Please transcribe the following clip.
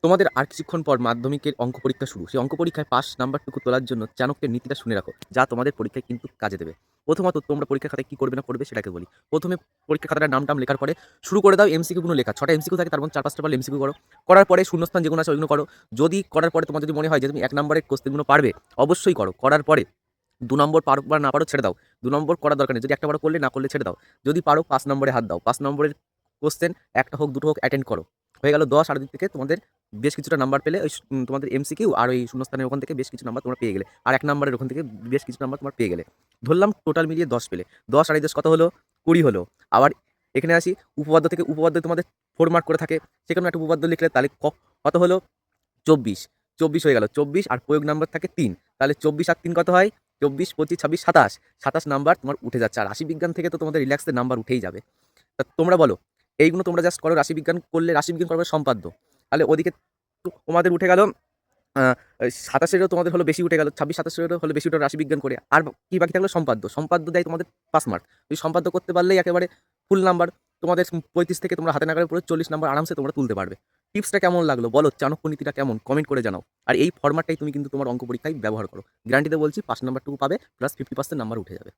তোমাদের আর কিছুক্ষণ পর মাধ্যমিকের অঙ্ক পরীক্ষা শুরু। সেই অঙ্ক পরীক্ষায় পাস নাম্বারটুকু তোলার জন্য চাণক্যের নীতিটা শুনে রাখো, যা তোমাদের পরীক্ষায় কিন্তু কাজে দেবে। প্রথমত তোমরা পরীক্ষার খাতায় কি করবে না করবে সেটাকে বলি। প্রথমে পরীক্ষার খাতাটার নাম টাম লেখার পরে শুরু করে দাও এমসিকিউ গুলো লেখা। 6টা এমসিকিউ থাকে, তার মধ্যে 4-5টা পারলে এমসিকিউ করো। করার পরে শূন্যস্থান যেগুলো আছে ওইগুলো করো। যদি করার পরে তোমার যদি মনে হয় যে তুমি 1 নম্বরের কোশ্চেনগুলো পারবে, অবশ্যই করো। করার পরে 2 নম্বর পারো বা না পারো ছেড়ে দাও। 2 নম্বর করার দরকার নেই। যদি একটা বারো করলে, না করলে ছেড়ে দাও। যদি পারো 5 নম্বরে হাত দাও। 5 নম্বরের কোশ্চেন একটা হোক, দুটো হোক অ্যাটেন্ড করো। হয়ে গেল 10। আর দিক থেকে তোমাদের বেশ কিছুটা নাম্বার পেলে ওই তোমাদের এমসিকিউ আর ওই শূন্যস্থানের ওখান থেকে বেশ কিছু নাম্বার তোমরা পেয়ে গেলে। আর 1 নম্বরের ওখান থেকে বেশ কিছু নাম্বার তোমরা পেয়ে গেলে। ধরলাম টোটাল মিলিয়ে 10 পেলে। 10 আর এই 10 কত হলো? 20 হলো। আবার এখানে আসি, উপপাদ্য থেকে উপপাদ্য তোমাদের 4 মার্ক করে থাকে। সেখানে একটা উপপাদ্য লিখলে তাহলে কত হলো? 24। 24 হয়ে গেল। 24 আর প্রয়োগ নাম্বার থাকে 3। তাহলে 24 আর 3 কত হয়? 24, 25, 26, 27। 27 নাম্বার তোমার উঠে যাচ্ছে। আর রাশিবিজ্ঞান থেকে তো তোমাদের রিল্যাক্সের নাম্বার উঠেই যাবে। তা তোমরা বলো, এইগুলো তোমরা জাস্ট করো। রাশিবিজ্ঞান করলে রাশিবিজ্ঞান করবে সম্পাদ্য। তাহলে ওদিকে তোমাদের উঠে গেল 27-এরও তোমাদের হলো বেশি উঠে গেল। 26-27-এরও হলো বেশি উঠে রাশিবিজ্ঞান করে। আর কি বাকি থাকলো? সম্পাদ্য। সম্পাদ্য দেয় তোমাদের 5 মার্ক। ওই সম্পাদ্য করতে পারলেই একেবারে ফুল নাম্বার। তোমাদের 35 থেকে তোমরা হাতে নাগালে পুরো 40 নাম্বার আরামসে তোমরা তুলতে পারবে। টিপসটা কেমন লাগলো বলো? চাণক্য নীতিটা কেমন? কমেন্ট করে জানাও। আর এই ফরম্যাটটাই তুমি কিন্তু তোমার অঙ্ক পরীক্ষায় ব্যবহার করো। গ্যারান্টিতে বলছি পাস নাম্বারটুকু পাবে, প্লাস 50% নাম্বার উঠে যাবে।